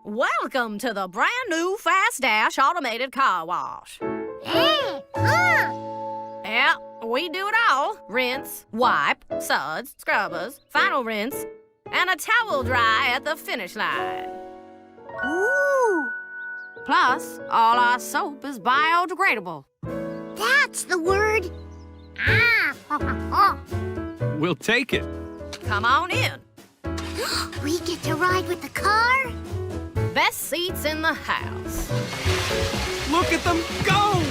Welcome to the brand new Fast Dash automated car wash. Yeah, we do it all. Rinse, wipe, suds, scrubbers, final rinse, and a towel dry at the finish line. Ooh! Plus, all our soap is biodegradable. That's the word. We'll take it. Come on in. We get to ride with the car? Best seats in the house. Look at them go!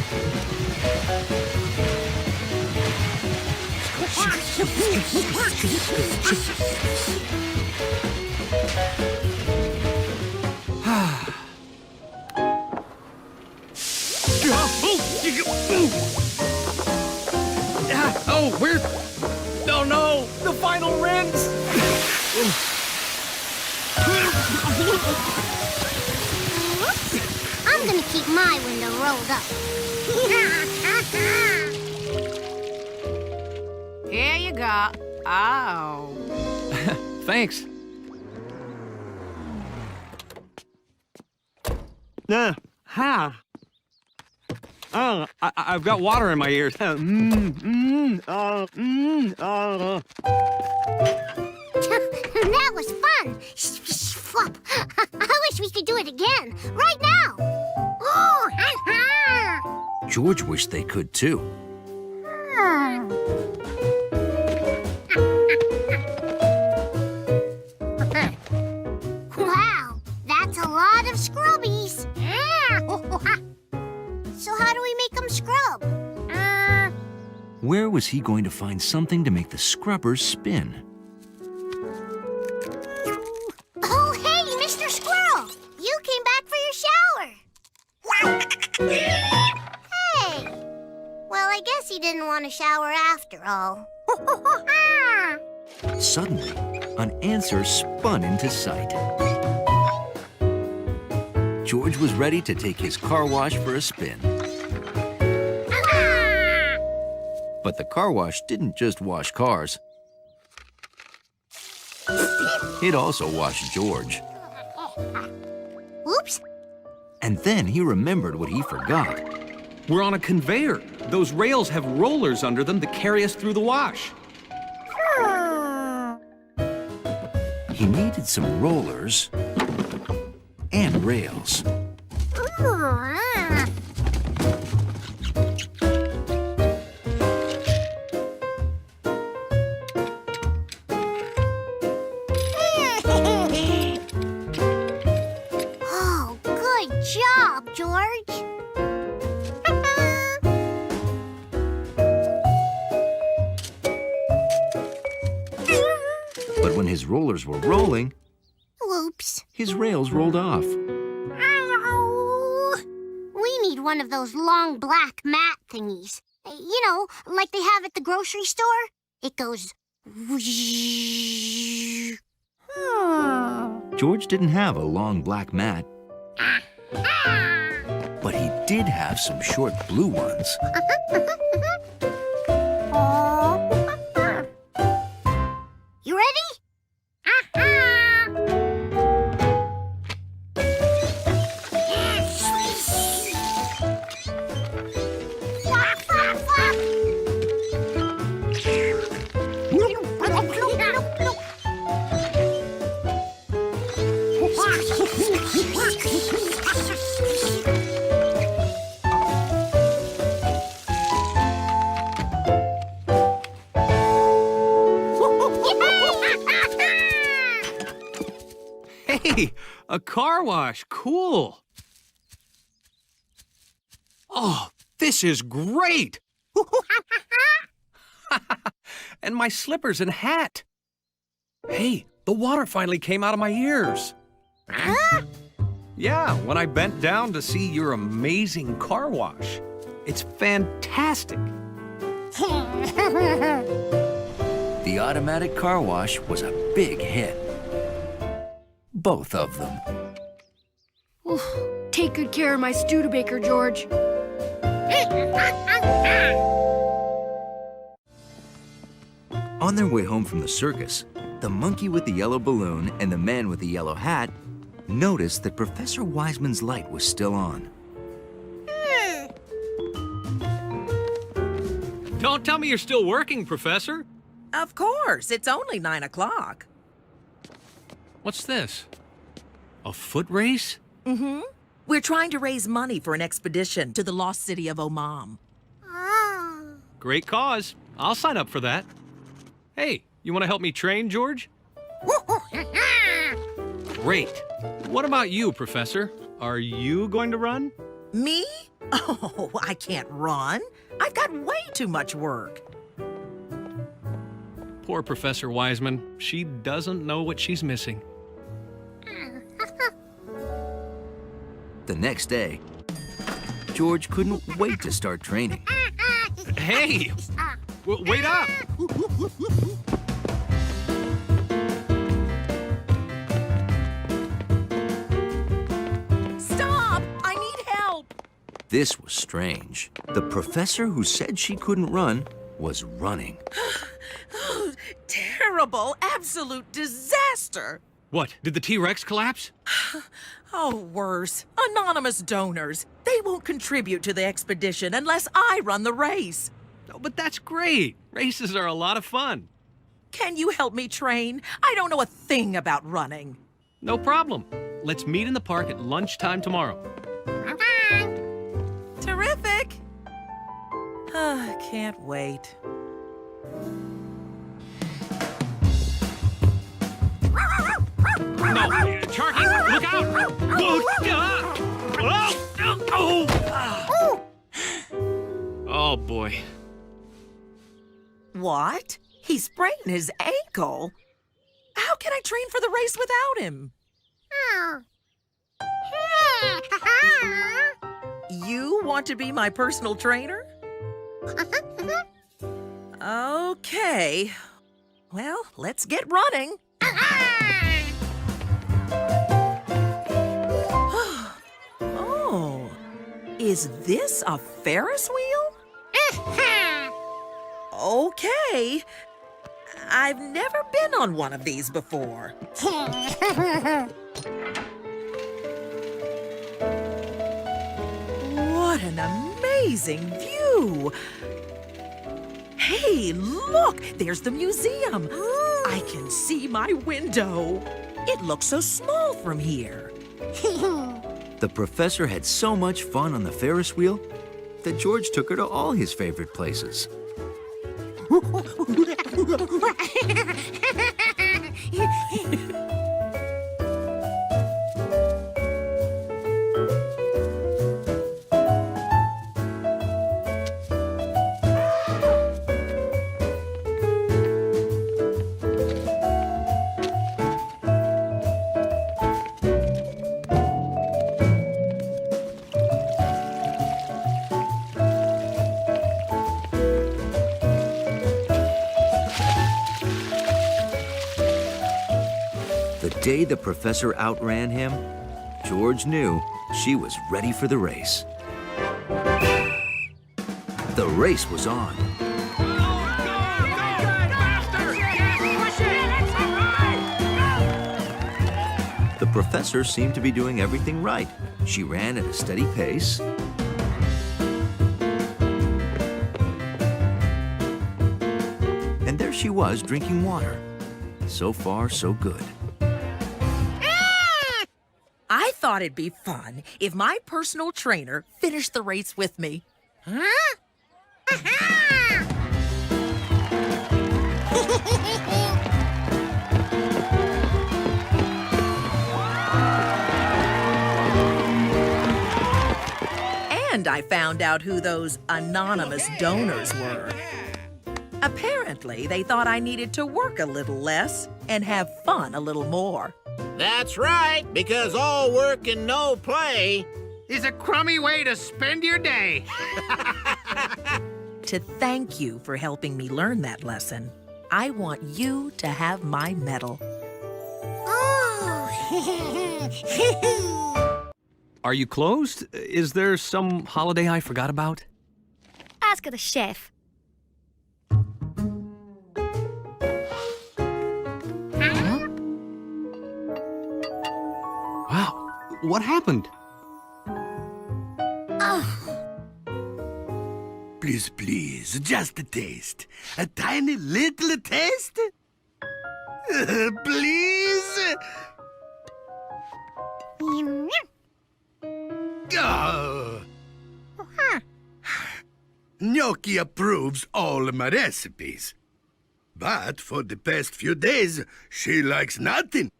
Oh, we're... Oh, no! The final rinse! I'm gonna keep my window rolled up. Here you go. Oh. Thanks. I've got water in my ears. That was fun. Flop. I wish we could do it again, right now. Oh, George wished they could too. Wow, that's a lot of scrubbies. So how do we make them scrub? Where was he going to find something to make the scrubbers spin? Oh, hey, Mr. Squirrel! You came back for your shower. Hey! Well, I guess he didn't want to shower after all. Suddenly, an answer spun into sight. George was ready to take his car wash for a spin. But the car wash didn't just wash cars. It also washed George. Oops. And then he remembered what he forgot. We're on a conveyor. Those rails have rollers under them that carry us through the wash. He needed some rollers and rails. Oh, good job, George. But when his rollers were rolling, Whoops. his rails rolled off. Ow. We need one of those long black mat thingies. You know, like they have at the grocery store. It goes whoosh. George didn't have a long black mat, but he did have some short blue ones. You ready? Flop, flop, flop. Hey, a car wash. Cool. Oh, this is great. And my slippers and hat. Hey, the water finally came out of my ears. Yeah, when I bent down to see your amazing car wash. It's fantastic. The automatic car wash was a big hit. Both of them. Oof. Take good care of my Studebaker, George. On their way home from the circus, the monkey with the yellow balloon and the man with the yellow hat noticed that Professor Wiseman's light was still on. Don't tell me you're still working, Professor. Of course, it's only 9 o'clock. What's this? A foot race? Mm-hmm. We're trying to raise money for an expedition to the lost city of Omam. Oh. Great cause. I'll sign up for that. Hey, you want to help me train, George? Great. What about you, Professor? Are you going to run? Me? Oh, I can't run. I've got way too much work. Poor Professor Wiseman. She doesn't know what she's missing. The next day, George couldn't wait to start training. Hey! Wait up! Stop! I need help! This was strange. The professor who said she couldn't run was running. Oh, terrible, absolute disaster! What, did the T-Rex collapse? Oh, worse. Anonymous donors. They won't contribute to the expedition unless I run the race. Oh, but that's great. Races are a lot of fun. Can you help me train? I don't know a thing about running. No problem. Let's meet in the park at lunchtime tomorrow. Terrific. Can't wait. No, Sharky, look out! Oh, boy. What? He sprained his ankle? How can I train for the race without him? You want to be my personal trainer? Okay. Well, let's get running. Oh, is this a Ferris wheel? Okay. I've never been on one of these before. What an amazing view! Hey, look! There's the museum! I can see my window. It looks so small from here. The professor had so much fun on the Ferris wheel that George took her to all his favorite places. The day the professor outran him, George knew she was ready for the race. The race was on. The professor seemed to be doing everything right. She ran at a steady pace. And there she was drinking water. So far, so good. I thought it'd be fun if my personal trainer finished the race with me. And I found out who those anonymous donors were. Apparently, they thought I needed to work a little less and have fun a little more. That's right, because all work and no play is a crummy way to spend your day. To thank you for helping me learn that lesson, I want you to have my medal. Are you closed? Is there some holiday I forgot about? Ask the chef. Wow, What happened? Please, please, just a taste. A tiny little taste? Please? Oh. Gnocchi approves all my recipes. But for the past few days, she likes nothing.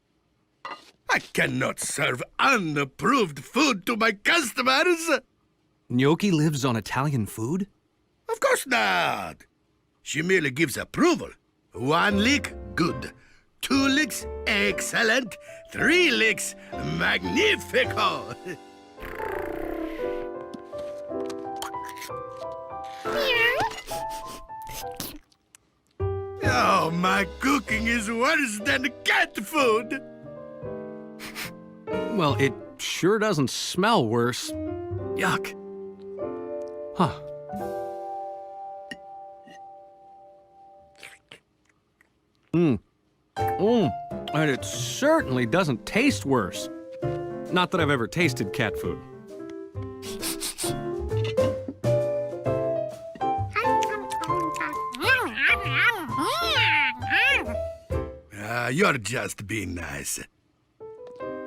I cannot serve unapproved food to my customers. Gnocchi lives on Italian food? Of course not. She merely gives approval. 1 lick, good. 2 licks, excellent. 3 licks, magnifico. Oh, my cooking is worse than cat food. Well, it sure doesn't smell worse. Yuck. Huh. And it certainly doesn't taste worse. Not that I've ever tasted cat food. You're just being nice.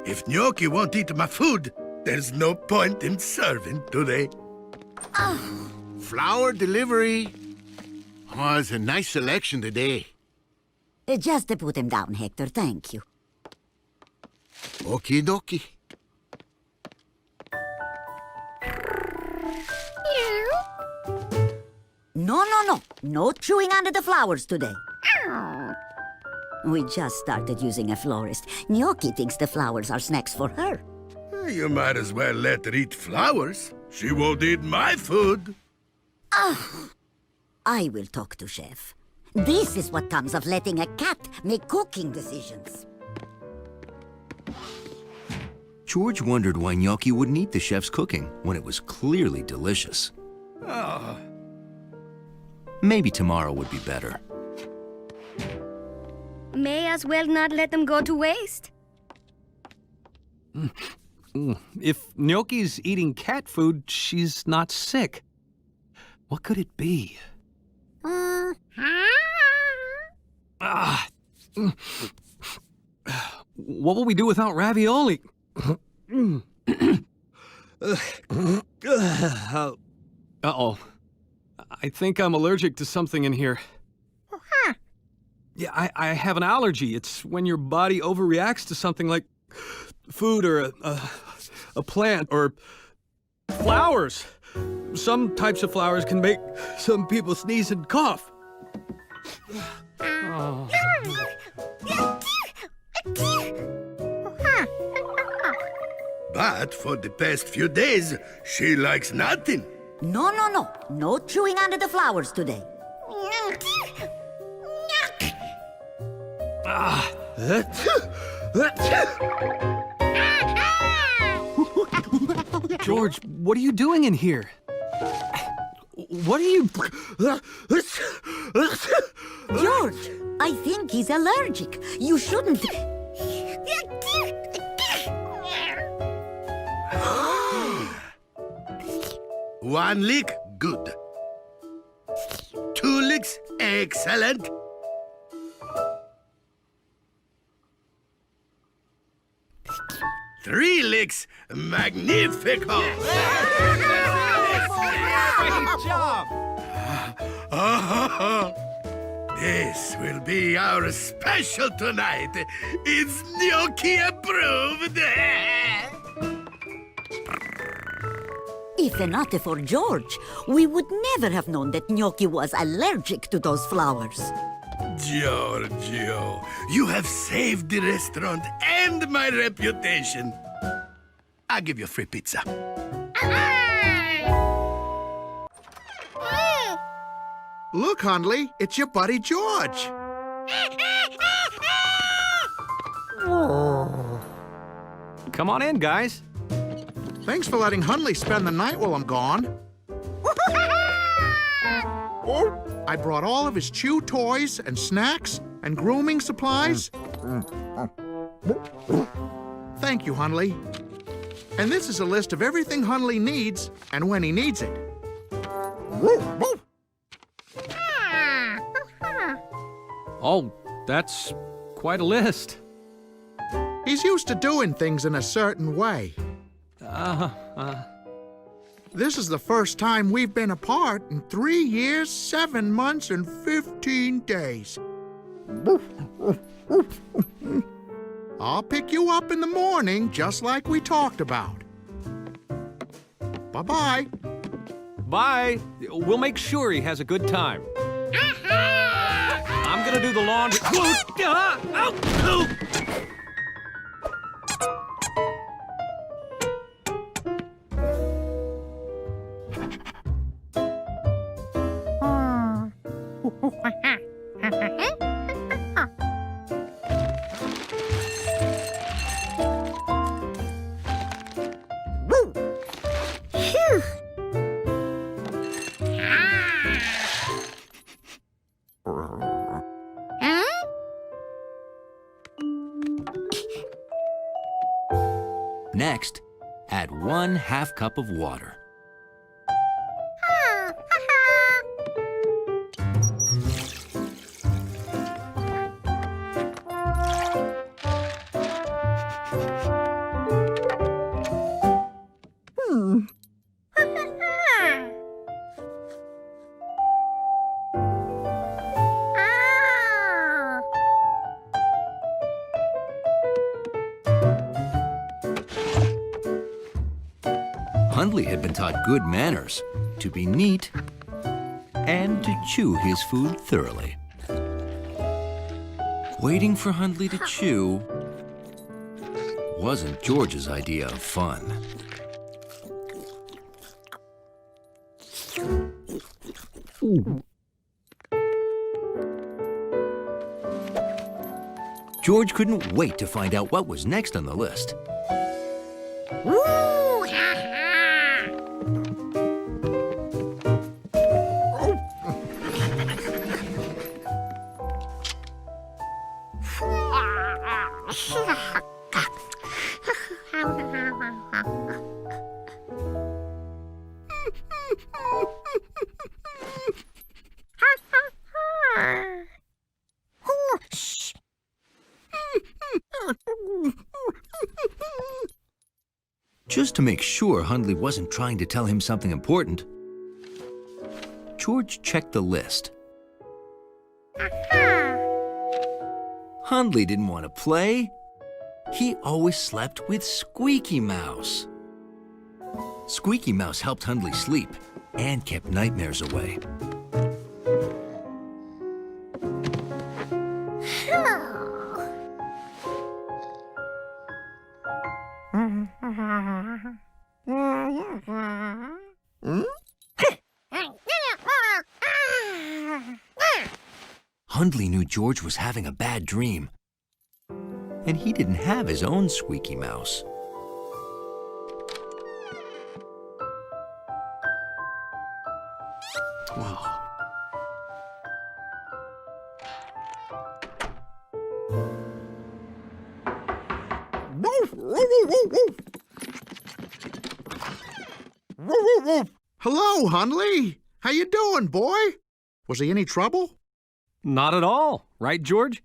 If Gnocchi won't eat my food, there's no point in serving, do they? Flour delivery. Oh, it's a nice selection today. Just to put him down, Hector, thank you. Okie dokie. No. No chewing under the flowers today. We just started using a florist. Gnocchi thinks the flowers are snacks for her. You might as well let her eat flowers. She won't eat my food. I will talk to Chef. This is what comes of letting a cat make cooking decisions. George wondered why Gnocchi wouldn't eat the chef's cooking when it was clearly delicious. Maybe tomorrow would be better. May as well not let them go to waste. If Gnocchi's eating cat food, she's not sick. What could it be? What will we do without ravioli? Uh-oh. I think I'm allergic to something in here. Yeah, I have an allergy. It's when your body overreacts to something like food or a plant or flowers. Some types of flowers can make some people sneeze and cough. Oh. But for the past few days, she likes nothing. No. No chewing under the flowers today. George, what are you doing in here? What are you... George, I think he's allergic. You shouldn't... 1 lick, good. 2 licks, excellent. 3 licks, magnifico. Great job! This will be our special tonight. It's Gnocchi approved. If not for George, we would never have known that Gnocchi was allergic to those flowers. Giorgio, you have saved the restaurant and my reputation. I'll give you a free pizza. Look, Hundley, it's your buddy George. Come on in, guys. Thanks for letting Hundley spend the night while I'm gone. I brought all of his chew toys and snacks and grooming supplies. Thank you, Hundley. And this is a list of everything Hundley needs and when he needs it. Oh, that's quite a list. He's used to doing things in a certain way. This is the first time we've been apart in 3 years, 7 months, and 15 days. I'll pick you up in the morning, just like we talked about. Bye-bye. Bye. We'll make sure he has a good time. I'm gonna do the laundry. Next, add 1/2 cup of water. Hundley had been taught good manners, to be neat, and to chew his food thoroughly. Waiting for Hundley to chew wasn't George's idea of fun. George couldn't wait to find out what was next on the list. Just to make sure Hundley wasn't trying to tell him something important, George checked the list. Hundley didn't want to play. He always slept with Squeaky Mouse. Squeaky Mouse helped Hundley sleep and kept nightmares away. Hundley knew George was having a bad dream, and he didn't have his own Squeaky Mouse. Wow. Hello, Hundley. How you doing, boy? Was he any trouble? Not at all, right, George?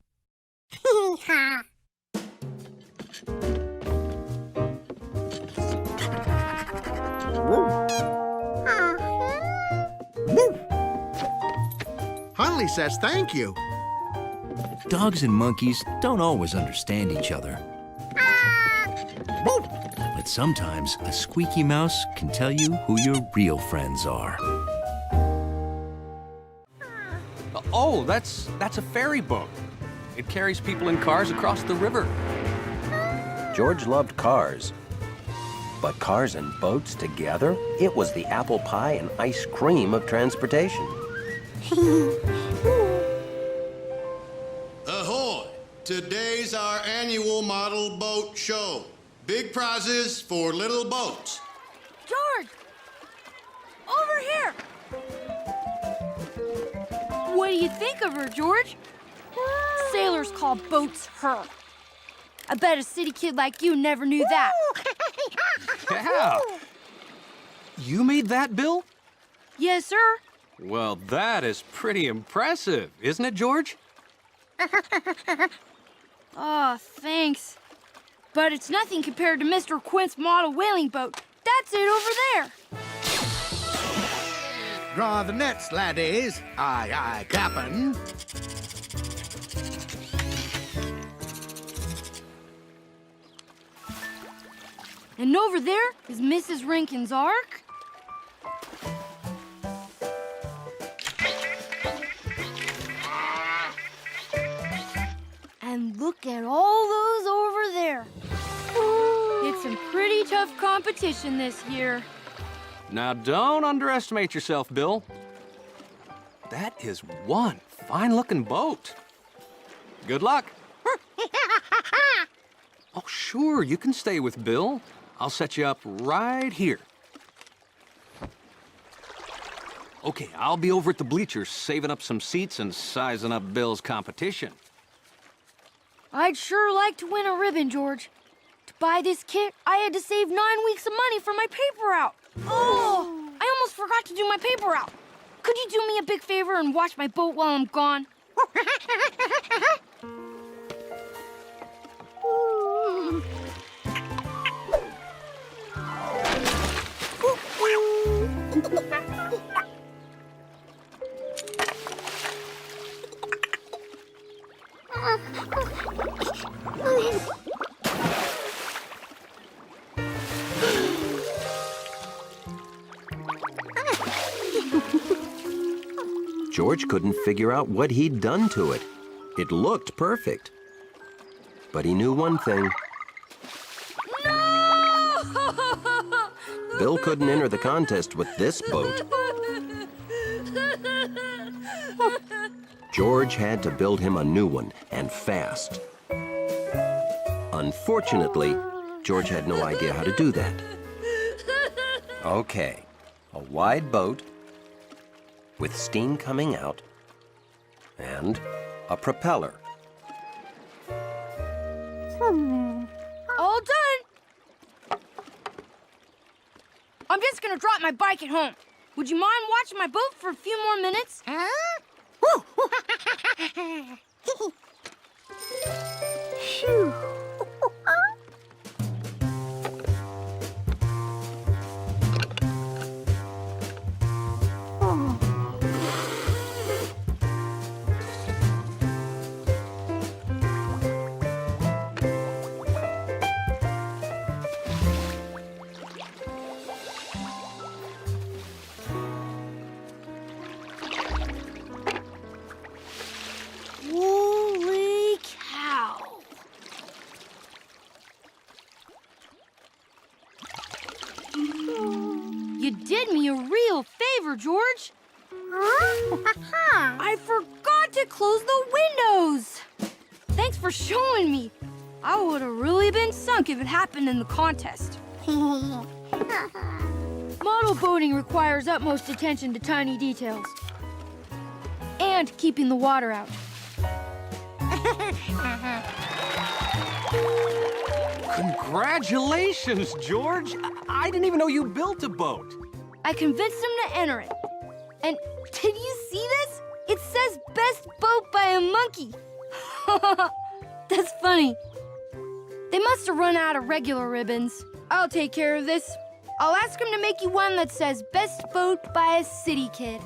Hundley says thank you. Dogs and monkeys don't always understand each other. But sometimes a squeaky mouse can tell you who your real friends are. Oh, that's a ferry boat. It carries people in cars across the river. George loved cars. But cars and boats together? It was the apple pie and ice cream of transportation. Ahoy! Today's our annual model boat show. Big prizes for little boats. George! Over here! What do you think of her, George? Sailors call boats her. I bet a city kid like you never knew that. Yeah. You made that, Bill? Yes, sir. Well, that is pretty impressive, isn't it, George? Oh, thanks. But it's nothing compared to Mr. Quint's model whaling boat. That's it over there. Draw the nets, laddies. Aye, aye, Cap'n. And over there is Mrs. Rankin's Ark. And look at all those over there. It's some pretty tough competition this year. Now, don't underestimate yourself, Bill. That is one fine-looking boat. Good luck. Oh, sure, you can stay with Bill. I'll set you up right here. Okay, I'll be over at the bleachers saving up some seats and sizing up Bill's competition. I'd sure like to win a ribbon, George. To buy this kit, I had to save 9 weeks of money for my paper route. Oh, I almost forgot to do my paper route. Could you do me a big favor and watch my boat while I'm gone? George couldn't figure out what he'd done to it. It looked perfect. But he knew one thing. No! Bill couldn't enter the contest with this boat. George had to build him a new one, and fast. Unfortunately, George had no idea how to do that. Okay, a wide boat with steam coming out and a propeller. All done. I'm just gonna drop my bike at home. Would you mind watching my boat for a few more minutes? Phew. Holy cow. You did me a real favor, George. I forgot to close the windows. Thanks for showing me. I would have really been sunk if it happened in the contest. Model boating requires utmost attention to tiny details. And keeping the water out. Congratulations, George! I didn't even know you built a boat. I convinced him to enter it. And did you see this? It says best boat by a monkey. That's funny. They must have run out of regular ribbons. I'll take care of this. I'll ask him to make you one that says best boat by a city kid.